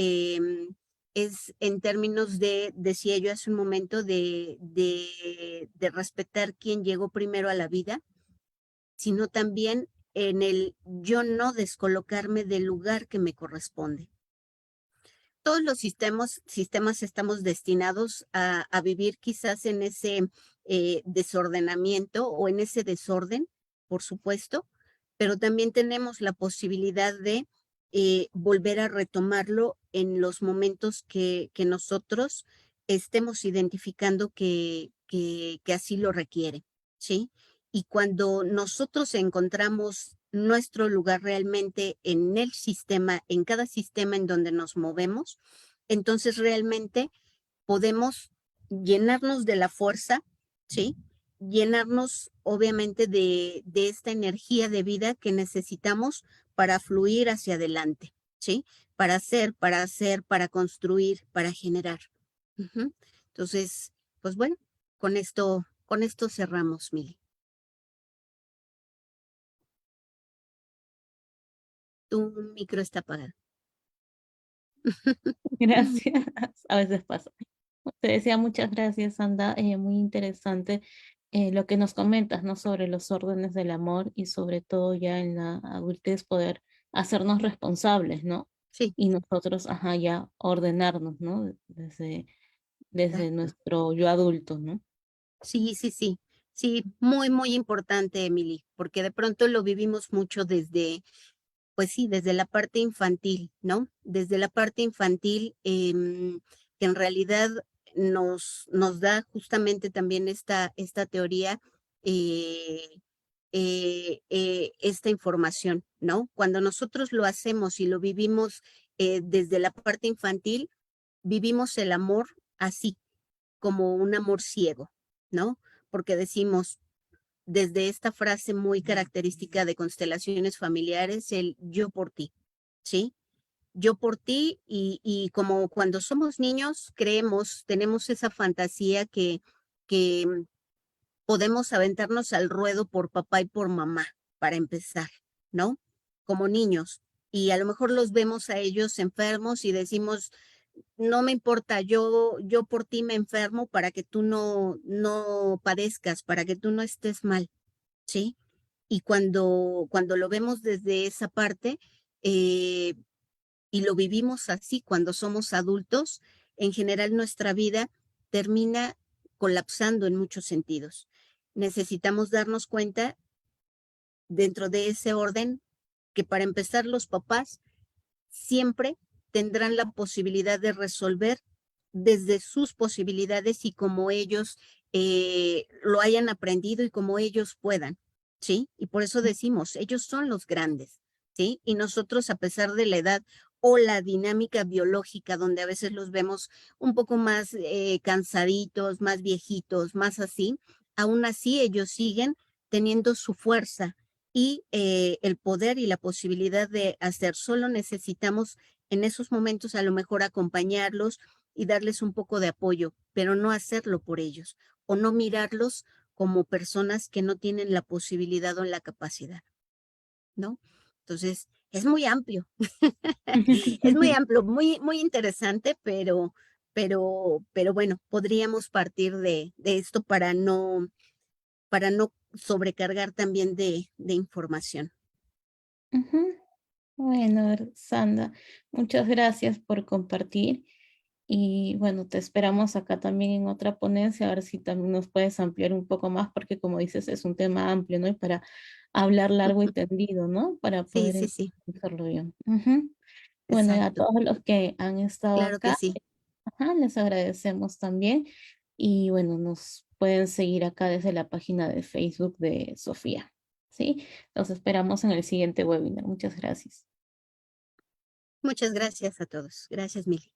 es en términos decía yo hace un momento, de respetar quién llegó primero a la vida, sino también en el yo no descolocarme del lugar que me corresponde. Todos los sistemas estamos destinados a vivir quizás en ese desordenamiento o en ese desorden, por supuesto, pero también tenemos la posibilidad de volver a retomarlo en los momentos que nosotros estemos identificando que así lo requiere, ¿sí? Y cuando nosotros encontramos nuestro lugar realmente en el sistema, en cada sistema en donde nos movemos, entonces realmente podemos llenarnos de la fuerza, ¿sí? Llenarnos obviamente de esta energía de vida que necesitamos para fluir hacia adelante, ¿sí? Para construir, para generar. Ujú. Entonces, pues bueno, con esto cerramos, Mili. Tu micro está apagado. Gracias. A veces pasa. Te decía muchas gracias, Sandra. Muy interesante lo que nos comentas, ¿no? Sobre los órdenes del amor y sobre todo ya en la adultez poder hacernos responsables, ¿no? Sí, Y nosotros, ajá, ya ordenarnos, ¿no? Desde exacto. nuestro yo adulto, ¿no? Sí. Sí, muy importante, Emily, porque de pronto lo vivimos mucho pues sí, desde la parte infantil, ¿no? Desde la parte infantil, que en realidad nos da justamente también esta teoría, eh, esta información, ¿no? Cuando nosotros lo hacemos y lo vivimos desde la parte infantil, vivimos el amor así, como un amor ciego, ¿no? Porque decimos desde esta frase muy característica de constelaciones familiares, el yo por ti, ¿sí? Yo por ti y como cuando somos niños creemos, tenemos esa fantasía que podemos aventarnos al ruedo por papá y por mamá, para empezar, ¿no? Como niños. Y a lo mejor los vemos a ellos enfermos y decimos, no me importa, yo por ti me enfermo para que tú no padezcas, para que tú no estés mal, ¿sí? Y cuando lo vemos desde esa parte, eh, y lo vivimos así cuando somos adultos, en general nuestra vida termina colapsando en muchos sentidos. Necesitamos darnos cuenta dentro de ese orden que para empezar los papás siempre tendrán la posibilidad de resolver desde sus posibilidades y como ellos lo hayan aprendido y como ellos puedan, ¿sí? Y por eso decimos, ellos son los grandes, ¿sí? Y nosotros, a pesar de la edad o la dinámica biológica, donde a veces los vemos un poco más cansaditos, más viejitos, más así, aún así ellos siguen teniendo su fuerza y el poder y la posibilidad de hacer. Solo necesitamos en esos momentos a lo mejor acompañarlos y darles un poco de apoyo, pero no hacerlo por ellos o no mirarlos como personas que no tienen la posibilidad o la capacidad, ¿no? Entonces, es muy amplio, es muy amplio, muy interesante, pero bueno, podríamos partir de esto para no sobrecargar también de información. Ujú. Bueno, Sandra, muchas gracias por compartir y bueno, te esperamos acá también en otra ponencia, a ver si también nos puedes ampliar un poco más, porque como dices, es un tema amplio, ¿no? Y para hablar largo y tendido, ¿no? Para Sí, poder sí, sí, entenderlo bien. Ujú. Bueno, y a exacto. todos los que han estado Claro que acá, sí. ajá, les agradecemos también y bueno, nos pueden seguir acá desde la página de Facebook de Sofía, ¿sí? Los esperamos en el siguiente webinar. Muchas gracias. Muchas gracias a todos. Gracias, Mili.